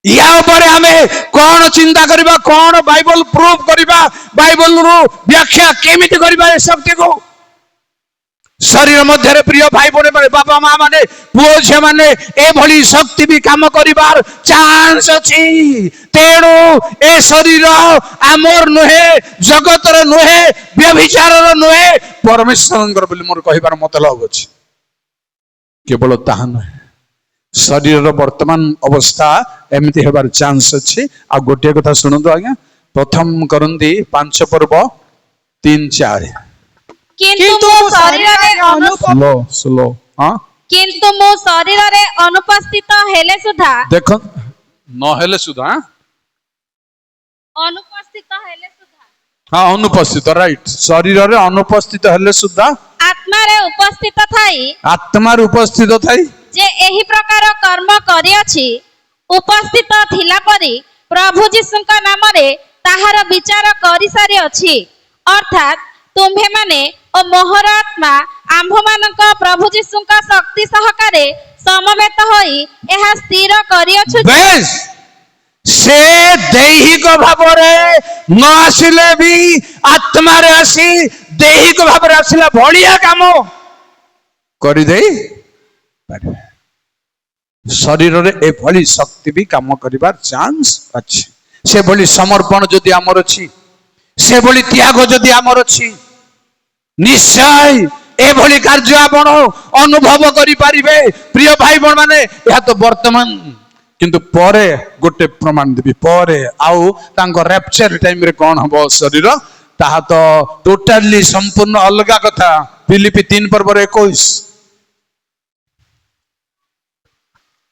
या ऊपर हमें कौन चिंता करिबा कौन बाइबल प्रूफ करिबा बाइबल रो व्याख्या केमिति करिबा ए शक्ति को शरीर मध्य प्रिय भाई बने बापा माँ माने पुओ झे माने ए भली शक्ति भी काम करिबार चांस अछि तेणु ए शरीर आमर नुहे जगतर नुहे व्यभिचारर नुहे परमेश्वरंकर बोली मोर कहिबार मतलब अछि केवल ताहा नुहे शरीर वर्तमान अवस्था एमती हेबार चांस अछि आ गोटे कथा सुनंदो आज्ञा प्रथम करंती 5 पर्व 3-4 किंतु मो शरीर रे स्लो हां किंतु मो शरीर रे अनुपस्थित हेले सुधा देखो न हेले सुधा अनुपस्थित हेले सुधा हां अनुपस्थित राइट शरीर रे अनुपस्थित हेले सुधा आत्मा रे उपस्थित थाई आत्मा रे उपस्थित थाई जे एही प्रकार कर्म करी अछि उपस्थित थिला परी प्रभु जीशुଙ୍କ नामरे ताहार विचार करि सारी अछि अर्थात तुम्भे माने ओ मोहर आत्मा आंभ मानक प्रभु जीशुଙ୍କ शक्ति सहकारे समवेत होई एहा स्थिर करी अछि बेस से दैहिक भाव रे न आसिले भी आत्मा रे आसी दैहिक भाव रे आसिला भलिया काम करि देई शरीर रे ए भली शक्ति भी काम करिबार चांस अछि से भली समर्पण जदि आमर अछि से भली त्याग जदि आमर अछि निश्चय ए भली कार्य आपण अनुभव करि परिबे प्रिय भाई बहन माने या तो वर्तमान किंतु परे गोटे प्रमाण देबी परे आउ तांको रैप्चर टाइम रे कोन हबो शरीर ताहा तो टोटली संपूर्ण अलगा कथा फिलिपी 3 पर्व 21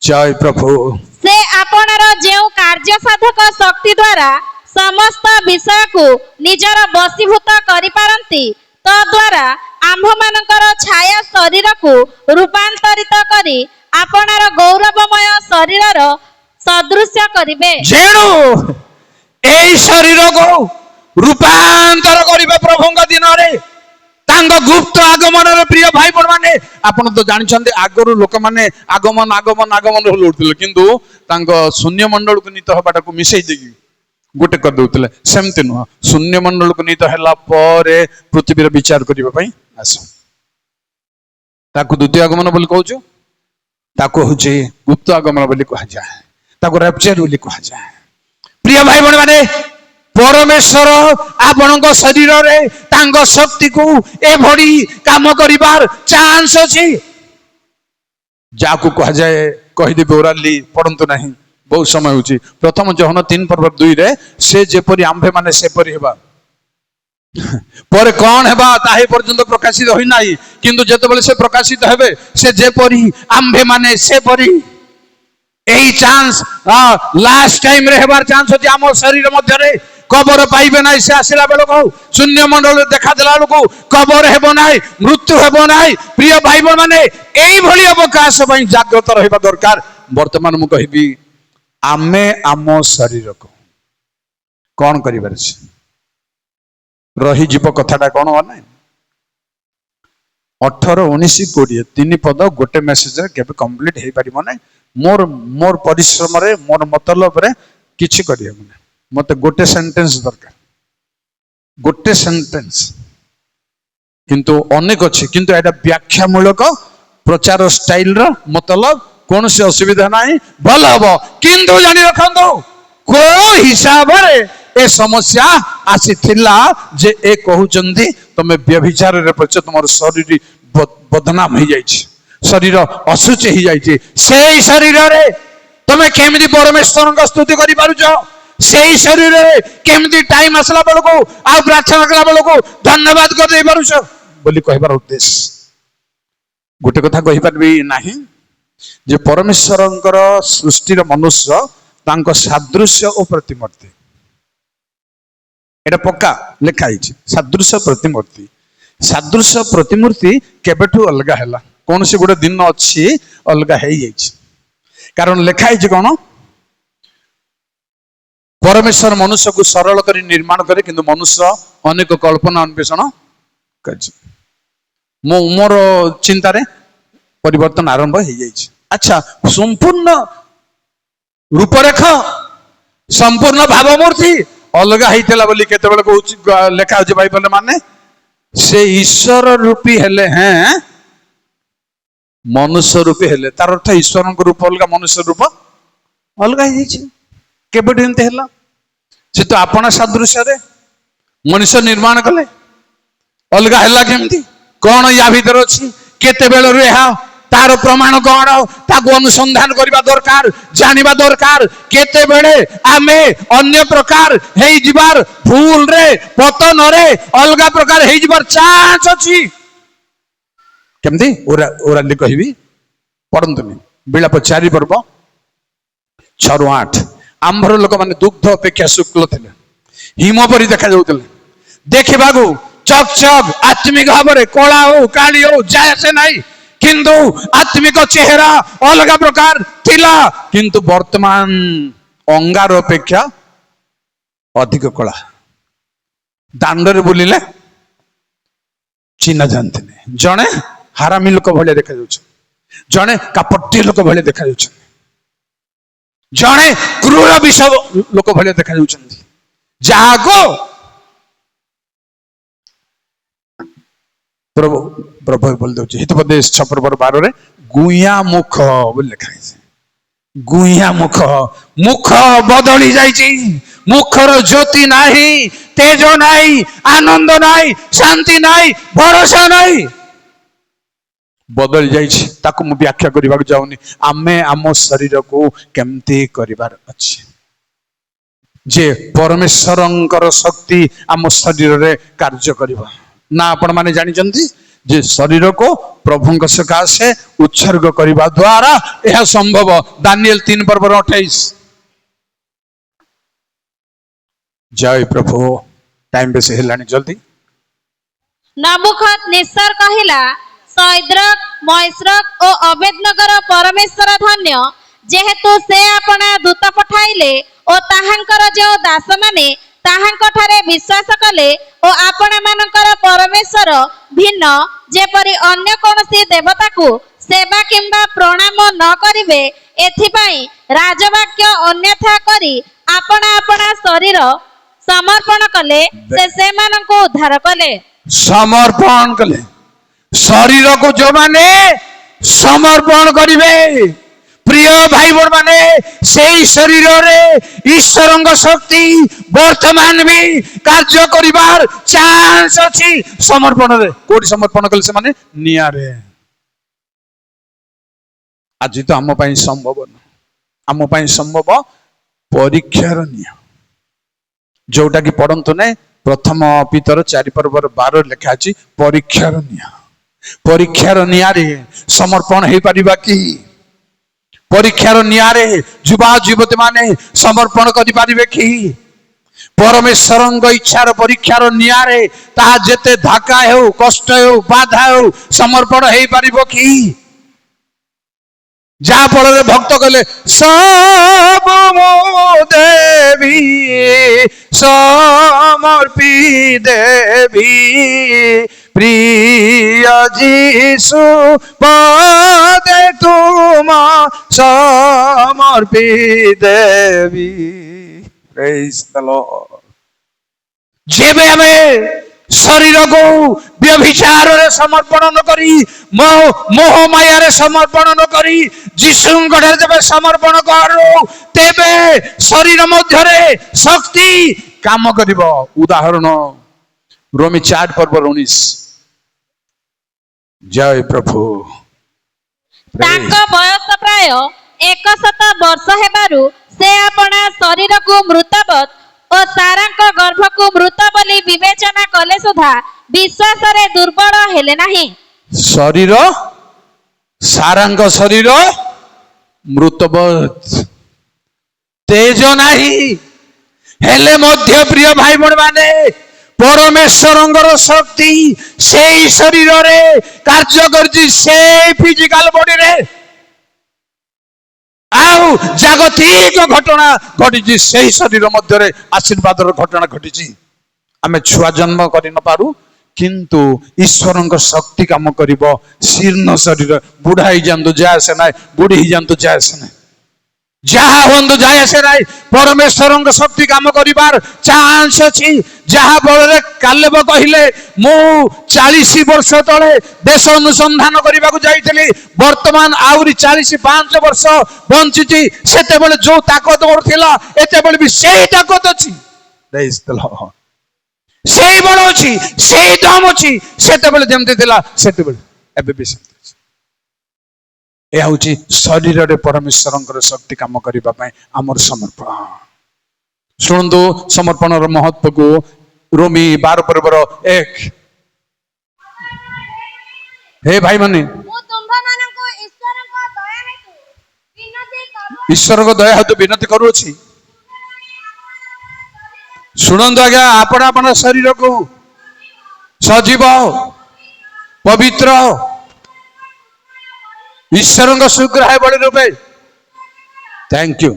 जय प्रभु। से आपणर जेउ कार्य साधक शक्ति द्वारा समस्त विषय को निजर बसीभूत करि पारंती तद्वारा आम्भमानकर छाया शरीर को रूपांतरित करी आपणर गौरवमय शरीरर सदृश्य करिबे। जेणु एई शरीर को रूपांतर करिबे प्रभुଙ୍କ दिनरे तांग गुप्त आगमन प्रिय भाई बण माने आपण तो जानछन्ते आगरु लोक माने आगमन आगमन आगमन होलुथिले किंतु तांग शून्य मंडल को नित हबाटा को मिसै देगी गोटे कर दउतले सेमति न शून्य मंडल को नित हला परे पृथ्वी रे विचार करिबा पई आस ताकू द्वितीय आगमन बोली कहउछु ताकू होची गुप्त आगमन बोली कहा जाय ताकू रैप्चर बोली कहा जाय। प्रिय भाई बण माने परमेश्वर आपण शरीर रे तांग शक्ति को ए भड़ी काम करिबार चांस अछि जाकू कहा जाए कहिदेबे ओराली पढ़ंतु नाही बहुत समय होची प्रथम जहन 3:2 रे से जेपरि आंभे माने सेपरि हेबा पर कौन हेबा ताहे पर्यंत प्रकाशित होई नाही किंतु जेतेबेले से प्रकाशित हेबे से जेपरि आंभे माने सेपरि एही चांस लास्ट टाइम रे हेबार चांस अछि हमर शरीर मध्य रे कबर पाइबे नाही से आसिला बेलो को शून्य मंडल देखा देला को कबर हेबो नाही मृत्यु हेबो नाही। प्रिय भाई बहन माने एही भली अवकाश पई जागृत रहबा दरकार। वर्तमान मु कहिबी आमे आमो शरीर को कोन करिबार छै रही जीव कथाटा कोन माने 18 19 20 तीन पद गोटे मेसेज रे केबे कंप्लीट हेई पारिबो नै मोर परिश्रम रे मोर मतलब रे किछि करियो नै मते गोटे सेंटेंस दरकार गोटे सेंटेंस किंतु अनेक अच्छे किंतु एटा व्याख्या मूलक प्रचार स्टाइल रो मतलब कौन से असुविधा नहीं भल हम किंतु जानी रखंतु को हिसाब रे ए समस्या आसी थिला जे ए कहउचंदी तमे व्यभिचार रे पछ तुमर शरीर बदनाम हो जाई छी शरीर असुच हो जाई छी सेही शरीर रे तमे केमिति परमेश्वर का स्तुति करि पारुछो सेही शरीर रे केमिति टाइम आसला बेल को आ प्रार्थना कला बेल को धन्यवाद कर दे पारुछो बोली कहबार उद्देश्य गोटे कथा कहि परबी नाही जे परमेश्वरंकर सृष्टिर मनुष्य तांको सादृश्य और प्रतिमूर्ति एटा पक्का लिखा है सादृश्य प्रतिमूर्ति केबेठू अलगा हैला कौन से गोटे दिन अच्छी अलगा है कारण लिखा है कौन परमेश्वर मनुष्य को सरल कर निर्माण करे किंतु मनुष्य अनेक कल्पना अन्वेषण कर मोर चिंतार परिवर्तन आरंभ हो जाए। अच्छा संपूर्ण रूपरेख संपूर्ण भावमूर्ति अलगा होता बोली केतेबेले कहूँ लेखा हो बाइबल माने से ईश्वर रूपी हेले हैं मनुष्य रूपी हेले तार अर्थ ईश्वर रूप अलगा मनुष्य रूप अलगा केबेठू एमती है से तो आपण सादृश्य रे मनुष्य निर्माण कले अलगा है केमती कौन या भीतर अच्छी केते बेलू यह तार प्रमाण कौन ताको अनुसंधान करबा दरकार जानिबा दरकार केते बेले आमे अन्य प्रकार हेई जिबार भूल रे पतन रे अलगा प्रकार हेई जिबार चांस अछि केमती ओराली कहबी पढ़ंतुनी बिलाप 4 पर्व 6 ରୁ 8 आंभर लोक माने दुग्ध अपेक्षा शुक्ल थिले हिम परि देखा जाउतले देखिबागु चक चक आत्मिक भाव कला हो काली हो जाय से नहीं किंतु आत्मिक चेहरा अलग प्रकार थिला किंतु वर्तमान अंगार अपेक्षा अधिक कला दांडरे बुलिले चिन्ह जानते नहीं जड़े हारामी लोक भाई देखा जड़े कापट्य लोक भाई देखा जड़े क्रूर विष लोक भाई देखा जहाको प्रभु बोल दे हितोपदेश 6:12 गुइया मुख बोल लिखा है गुइया मुख मुख बदली जाइछि मुखर ज्योति नाही तेज नाही आनंद नाही शांति नाही भरोसा नाही बदल जाइछि ताकू मु व्याख्या करबा जाउनी आमे आम शरीर को केमती करिवार अछि जे परमेश्वरंकर शक्ति आम शरीर रे कार्य करिबा ना आपण माने जानि जंती जे शरीर को प्रभु सकाशे उत्सर्ग करने द्वारा यह संभव। दानिएल 3:28। जय प्रभु। टाइम बेस हेलानी जल्दी। नबुखदनेस्सर कहिला, सैद्रक मैसरक और अबेदनगर परमेश्वर धन्य, जेहेतु से अपना दूत पठाइले और ताहांकर जो दास माने ताहांक ठारे विश्वास कले और आपण मानकर परमेश्वर भिन्न जेपरि अन्य कोनसी देवता को सेवा किंबा प्रणाम न करिवे, एथिपाई राजवाक्य अन्यथा करी अपना अपना शरीर समर्पण कले, से माननको उद्धार कले। समर्पण कले शरीर को जो माने समर्पण करिवे। प्रिय भाई बड़ माने से शरीर रे ईश्वर शक्ति वर्तमान भी कार्य करिबार चांस अछि। समर्पण रे कोडी समर्पण कले से माने निया रे। आज तो आम पई संभव न, आम पई संभव परीक्षार निया जोटा कि पढ़ंतु ने प्रथम पितर 4:12 लिखा अछि परीक्षार निया। परीक्षार निया रे समर्पण हे परिबा कि? परीक्षार निया रे युवा युवती माने समर्पण करि पारिबे कि? परमेश्वर इच्छार परीक्षार निया रे ता जेते धाका हो कष्ट हो बाधा हो समर्पण हे पारिबो कि? जहा फल भक्त कहले सब मो देवी समर्पी देवी प्रिय जीशु पदे तुम समर्पी देवी। Praise the lord. जेबे हमें शरीर को व्यभिचार रे समर्पण न करी मोह माया रे समर्पण न करी जीशु ठारे जब समर्पण करू तेबे शरीर मध्य रे शक्ति काम करिवो। उदाहरण रोमी 4:19। जय प्रभु। तांको बयस प्राय 100 वर्ष हेबारु से अपना शरीर को मृतवत और सारांक गर्भ को मृत बोली विवेचना कले सुधा विश्वास रे दुर्बल हेले नाही। शरीर सारांक शरीर मृतवत तेज नाही हेले मध्य प्रिय भाई बड़ माने परमेश्वर शक्ति से शरीर रे कार्य करछि से फिजिकल बॉडी रे आउ जागतिक घटना घटी से शरीर मध्य आशीर्वाद घटना घटी। आम छुआ जन्म कर न पारू किंतु ईश्वर शक्ति काम कर शीर्ण शरीर बुढ़ा ही जातु जाए से ना बुढ़ी ही जातु जाए से ना जहा हूँ जाए से ना परमेश्वर शक्ति काम कर चांस अच्छी। जहा फल कालेब कहले मु 40 वर्ष तले देश अनुसंधान करने जाइली वर्तमान आहरी 45 वर्ष बंची से जो ताकत थिला एते भी से ताकत अच्छी से बल अच्छी से दम अच्छी से जमती भी यह हूँ शरीर रे परमेश्वर शक्ति काम करने आमर समर्पण। शुणु समर्पण महत्व को रोमी 12:1। हे भाई माने ईश्वर को दया हेतु विनती करूछि। शुणु आज्ञा आपण आपण शरीर को सजीव पवित्र ईश्वर सुग्राह्य बलि रूपे थैंक यू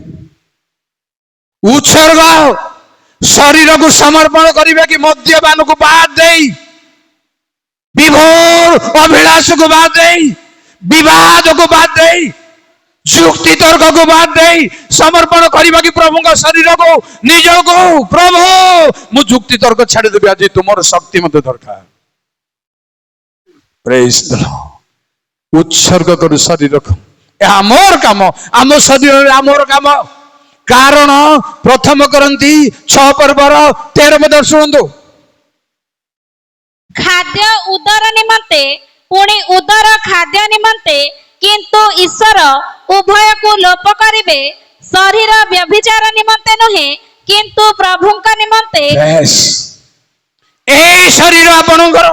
उत्सर्ग शरीर को समर्पण करिबे कि मद्यपान को बाद देई विभोर अभिलाष को बाद देई विवाद को बाद देई जुक्ति तर्क को बाद देई समर्पण करिबा कि प्रभु का शरीर को निज को प्रभु मु जुक्ति तर्क छाड़ी देबी आज तुमर शक्ति मते दरकार। Praise the Lord. उत्सर्ग करू शरीर को आमर काम आम शरीर आमर काम कारण प्रथम करंती 6:13 शुणु खाद्य उदर निमंते पुणी उदर खाद्य निमंते किंतु ईश्वर उभय को लोप करिवे शरीर व्यभिचार निमंते नहे किंतु प्रभु का निमंते। ए शरीर आपणकर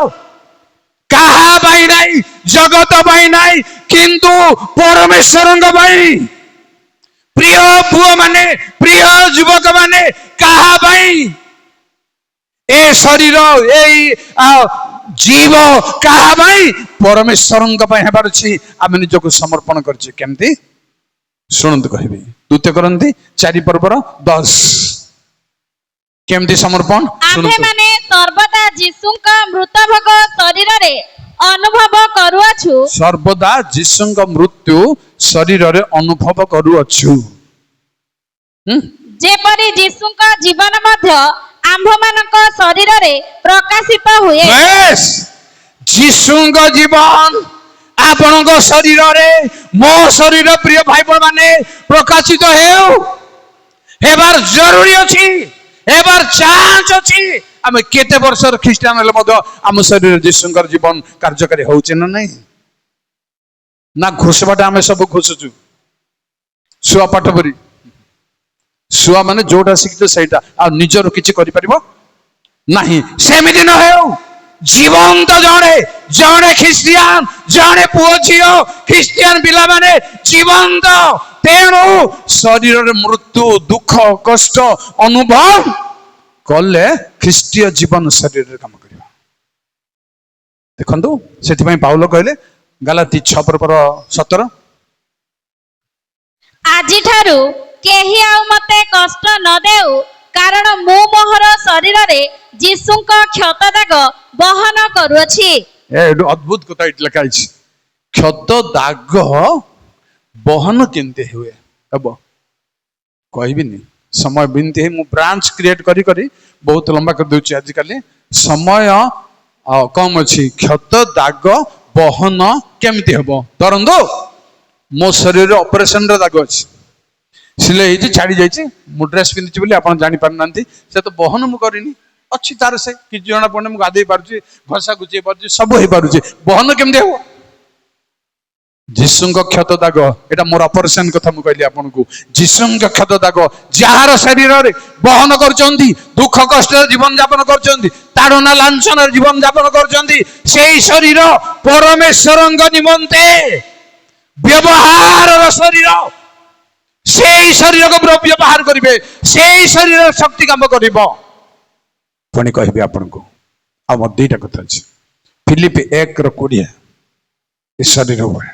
କାହା ପାଇଁ ନାହିଁ, ଜଗତ ପାଇଁ ନାହିଁ, କିନ୍ତୁ ପରମେଶ୍ୱରଙ୍କ ପାଇଁ। ପ୍ରିୟ ପୁଅ ମାନେ, ପ୍ରିୟ ଯୁବକ ମାନେ, କାହା ପାଇଁ? ଏ ଶରୀର, ଏଇ ଜୀବ କାହା ପାଇଁ? ପରମେଶ୍ୱରଙ୍କ ପାଇଁ ହେବାର ଅଛି। ଆମେ ନିଜକୁ ସମର୍ପଣ କରିଛେ। କେମିତି? ଶୁଣନ୍ତୁ କହିବି, 2 କରନ୍ତି 4 ପର୍ବର 10। କେମିତି ସମର୍ପଣ? ଆମ୍ଭେ ମାନେ ସର୍ବଦା ଯୀଶୁଙ୍କ ମୃତଭୋଗ ଶରୀରରେ ଅନୁଭବ କରୁଅଛୁ। ସର୍ବଦା ଯୀଶୁଙ୍କ ମୃତ୍ୟୁ ଶରୀରରେ ଅନୁଭବ କରୁଅଛୁ। ଯେପରି ଯୀଶୁଙ୍କ ଜୀବନ ମଧ୍ୟ ଆମ୍ଭମାନଙ୍କ ଶରୀରରେ ପ୍ରକାଶିତ ହୁଏ। ଯୀଶୁଙ୍କ ଜୀବନ ଆପଣଙ୍କ ଶରୀରରେ, ମୋ ଶରୀର, ପ୍ରିୟ ଭାଇ ଭଉଣୀ ମାନେ, ପ୍ରକାଶିତ ହେବାର ଜରୁରୀ ଅଛି, ହେବାର ଚାନ୍ସ ଅଛି। ଆମେ କେତେ ବର୍ଷର ଖ୍ରୀଷ୍ଟିଆନ ହେଲେ ମଧ୍ୟ ଆମ ଶରୀରରେ ଯୀଶୁଙ୍କର ଜୀବନ କାର୍ଯ୍ୟକାରୀ ହଉଛି ନା ନାହିଁ? ନା ଘୋଷବାଟା ଆମେ ସବୁ ଘୋଷୁଛୁ ଶୁଆ ପାଠ ପରି। ଶୁଆ ମାନେ ଯୋଉଟା ଶିଖିଛ ସେଇଟା, ଆଉ ନିଜର କିଛି କରିପାରିବ ନାହିଁ। ସେମିତି ନ ହେଉ। ଜୀବନ୍ତ ଜଣେ ଖ୍ରୀଷ୍ଟିଆନ, ଜଣେ ପୁଅ ଝିଅ ଖ୍ରୀଷ୍ଟିଆନ ପିଲାମାନେ ଜୀବନ୍ତ। ତେଣୁ ଶରୀରରେ ମୃତ୍ୟୁ, ଦୁଃଖ, କଷ୍ଟ ଅନୁଭବ କଲେ ଖ୍ରୀଷ୍ଟୀୟ ଜୀବନ ଶରୀରରେ କାମ କରିବ। ଦେଖନ୍ତୁ, ସେଥିପାଇଁ ପାଉଲ କହିଲେ ଗାଲାତି 6:17, ଆଜିଠାରୁ କେହି ଆଉ ମତେ କଷ୍ଟ ନ ଦେଉ, କାରଣ ମୁଁ ମୋହର ଶରୀରରେ ଯୀଶୁଙ୍କ କ୍ଷତ ଦାଗ ବହନ କରୁଅଛି। ଏଇଠୁ ଅଦ୍ଭୁତ କଥା ଏଠି ଲେଖା ହେଇଛି। କ୍ଷତ ଦାଗ ବହନ କେମିତି ହୁଏ ହେବ କହିବିନି, ସମୟ ବିନତି ହେଇ ମୁଁ ବ୍ରାଞ୍ଚ କ୍ରିଏଟ କରି ବହୁତ ଲମ୍ବା କରିଦେଉଛି। ଆଜିକାଲି ସମୟ କମ ଅଛି। କ୍ଷତ ଦାଗ ବହନ କେମିତି ହେବ? ଧରନ୍ତୁ ମୋ ଶରୀରରେ ଅପରେସନର ଦାଗ ଅଛି, ସିଲେଇ ହେଇଛି, ଛାଡି ଯାଇଛି, ମୁଁ ଡ୍ରେସ ପିନ୍ଧିଛି ବୋଲି ଆପଣ ଜାଣିପାରୁନାହାନ୍ତି। ସେ ତ ବହନ ମୁଁ କରିନି, ଅଛି ତାର, ସେ କିଛି ଜଣା ପଡୁନି। ମୁଁ ଗାଧେଇ ପାରୁଛି, ଘଷା ଗୁଚେଇ ପାରୁଛି, ସବୁ ହେଇପାରୁଛି। ବହନ କେମିତି ହବ? ଯୀଶୁଙ୍କ କ୍ଷତ ଦାଗ, ଏଇଟା ମୋର ଅପରେସନ କଥା ମୁଁ କହିଲି ଆପଣଙ୍କୁ। ଯୀଶୁଙ୍କ କ୍ଷତ ଦାଗ ଯାହାର ଶରୀରରେ ବହନ କରୁଛନ୍ତି, ଦୁଃଖ କଷ୍ଟରେ ଜୀବନ ଯାପନ କରୁଛନ୍ତି, ତାଡ଼ନା ଲାଞ୍ଛନରେ ଜୀବନ ଯାପନ କରୁଛନ୍ତି, ସେଇ ଶରୀର ପରମେଶ୍ୱରଙ୍କ ନିମନ୍ତେ ବ୍ୟବହାରର ଶରୀର। ସେଇ ଶରୀରକୁ ବ୍ୟବହାର କରିବେ, ସେଇ ଶରୀର ଶକ୍ତି କାମ କରିବ। ପୁଣି କହିବି ଆପଣଙ୍କୁ, ଆଉ ମୋର 2ଟା କଥା ଅଛି। ଫିଲିପି 1:20 ଏ ଶରୀର ଉପରେ।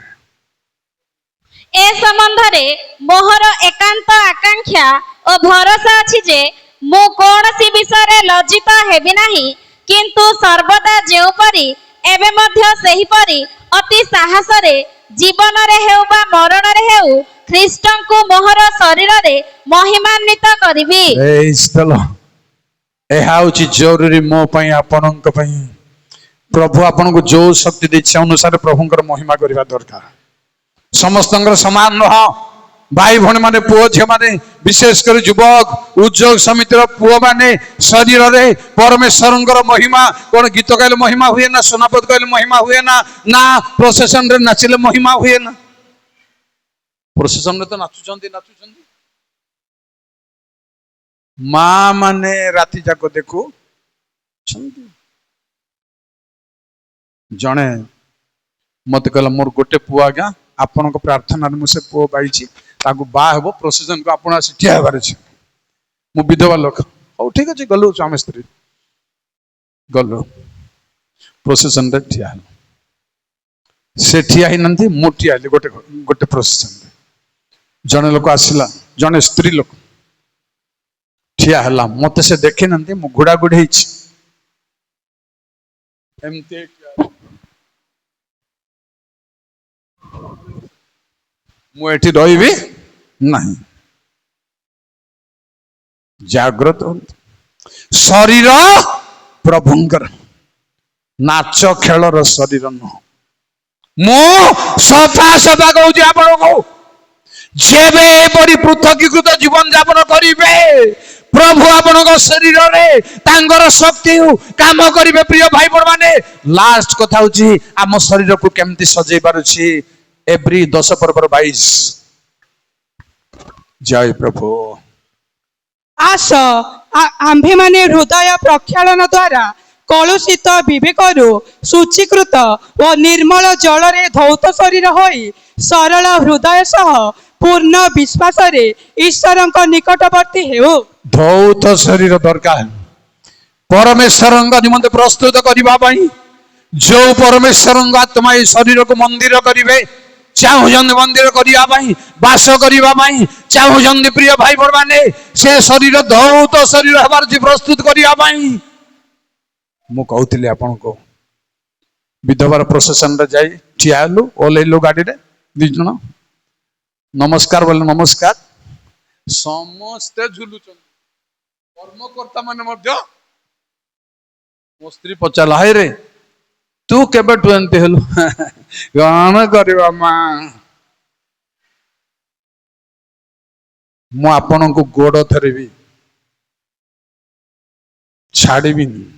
ଏ ସମ୍ବନ୍ଧରେ ମୋହର ଏକାନ୍ତ ଆକାଂକ୍ଷା ଓ ଭରସା ଅଛି ଯେ ମୁଁ କୌଣସି ବିଷୟରେ ଲଜ୍ଜିତ ହେବି ନାହିଁ, କିନ୍ତୁ ସର୍ବଦା ଯେଉଁପରି ଏବେ ମଧ୍ୟ ସେହିପରି ଅତି ସାହସରେ ଜୀବନରେ ହେଉ ବା ମରଣରେ ହେଉ ଖ୍ରୀଷ୍ଟଙ୍କୁ ମୋହର ଶରୀରରେ ମହିମାନ୍ୱିତ କରିବି। ଏହା ହଉଛି ଜରୁରୀ ମୋ ପାଇଁ, ଆପଣଙ୍କ ପାଇଁ। ପ୍ରଭୁ ଆପଣଙ୍କୁ ଯୋଉ ଶକ୍ତି ଦେଇଛି ଅନୁସାରେ ପ୍ରଭୁଙ୍କର ମହିମା କରିବା ଦରକାର। ସମସ୍ତଙ୍କର ସମାନ ନୁହଁ। ଭାଇ ଭଉଣୀ ମାନେ, ପୁଅ ଝିଅ ମାନେ, ବିଶେଷ କରି ଯୁବକ ଉଦ୍ଯୋଗ ସମିତିର ପୁଅ ମାନେ ଶରୀରରେ ପରମେଶ୍ୱରଙ୍କର ମହିମା। କଣ ଗୀତ ଗାଇଲେ ମହିମା ହୁଏ ନା? ସୁନାପଦ ଗାଇଲେ ମହିମା ହୁଏ ନା? ନା ପ୍ରୋସେସନରେ ନାଚିଲେ ମହିମା ହୁଏ ନା? ପ୍ରୋସେସନରେ ତ ନାଚୁଛନ୍ତି। ମା ମାନେ ରାତି ଯାକ ଦେଖୁଛନ୍ତି। ଜଣେ ମତେ କହିଲା, ମୋର ଗୋଟେ ପୁଅ ଆଜ୍ଞା, ଆପଣଙ୍କ ପ୍ରାର୍ଥନାରେ ମୁଁ ସେ ପୁଅ ପାଇଛି, ତାକୁ ବାହା ହେବ, ପ୍ରୋସେସନକୁ ଆପଣ ଆସି ଠିଆ ହେବାର ଅଛି। ମୁଁ ବିଧବା ଲୋକ। ହଉ ଠିକ ଅଛି, ଗଲୁ ସ୍ୱାମୀ ସ୍ତ୍ରୀ ଗଲୁ, ପ୍ରୋସେସନରେ ଠିଆ ହେଲୁ। ସେ ଠିଆ ହେଇନାହାନ୍ତି, ମୁଁ ଠିଆ ହେଲି ଗୋଟେ ପ୍ରୋସେସନରେ। ଜଣେ ଲୋକ ଆସିଲା, ଜଣେ ସ୍ତ୍ରୀ ଲୋକ ଠିଆ ହେଲା, ମତେ ସେ ଦେଖିନାହାନ୍ତି, ମୁଁ ଘୋଡାଘୋଡି ହେଇଛି ଏମିତି। ମୁଁ ଏଠି ରହିବି ନାହିଁ। ଜାଗ୍ରତ ହୁଅନ୍ତୁ। ଶରୀର ପ୍ରଭୁଙ୍କର, ନାଚ ଖେଳର ଶରୀର ନୁହଁ। ମୁଁ ସଫା କହୁଛି ଆପଣଙ୍କୁ, ଯେବେ ଏପରି ପୃଥକୀକୃତ ଜୀବନ ଯାପନ କରିବେ, ପ୍ରଭୁ ଆପଣଙ୍କ ଶରୀରରେ ତାଙ୍କର ଶକ୍ତି କାମ କରିବେ। ପ୍ରିୟ ଭାଇ ଭଉଣୀ ମାନେ, ଲାଷ୍ଟ କଥା ହଉଛି ଆମ ଶରୀରକୁ କେମିତି ସଜେଇ ପାରୁଛି। ଏଭ୍ରି 10:22। ଜୟ ପ୍ରଭୁ। ଆସ ଆମ୍ଭେମାନେ ହୃଦୟ ପ୍ରକ୍ଷାଳନ ଦ୍ୱାରା कलुषित विवेकरू शुचीकृत व निर्मल जल धौत शरीर होई सरल हृदय सह पूर्ण विश्वास ईश्वर निकटवर्ती हेउ। धौत शरीर दरकार परमेश्वर निमंते प्रस्तुत करने जो परमेश्वर आत्मा ये शरीर को मंदिर करेंगे चाहूँ मंदिर करने बास करने चाहूँ प्रिय भाई बड़ मैंने से शरीर धौत शरीर हबार प्रस्तुत करने मु कहूली आपण को विधवार प्रोसेसन रे जाई ठिया हेलु ओल्लैलु गाड़ी रे दी जण नमस्कार बोले नमस्कार समस्ते झुलुचन कर्मकर्ता माने मध्य मो स्त्री पचाला हाय रे तू केबेठु एंती हेलु कौन करवा मां मु आपण को गोड़ धरबी छाड़बीनी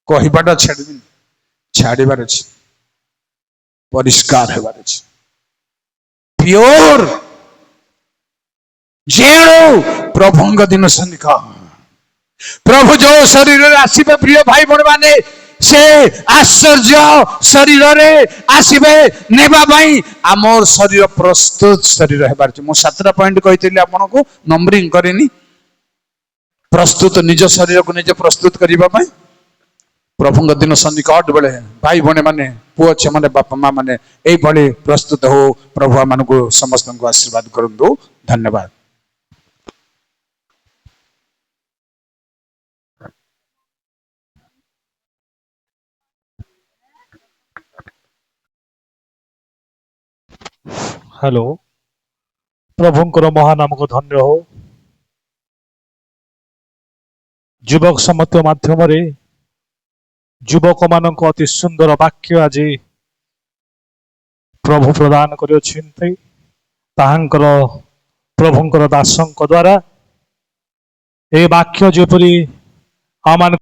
कहबाटा छाड़बीनी छाड़बार अछि परिष्कार हेबार अछि प्योर जेणु प्रभुंग दिन सन्निका प्रभु जो शरीर रे आसीबे प्रिय भाई बड़ माने से आश्चर्य शरीर रे आसीबे नेबा भाई आमर शरीर प्रस्तुत शरीर हेबार अछि मो 7टा पॉइंट कहितली आपन को नंबरिंग करेनी प्रस्तुत निज शरीर को निज प्रस्तुत करिबा पई प्रभुंग दिन सन्निकट बेले भाई भने माने पुओ छे माने बापा माँ माने एई भली प्रस्तुत हो प्रभु मान को समस्त को आशीर्वाद करंतु धन्यवाद। हेलो प्रभुंकर महानाम को धन्य हो युवक समत्व माध्यम युवक मान अति सुंदर वाक्य आज प्रभु प्रदान कर प्रभुंकर दासों द्वारा ए वाक्य जोपरी आम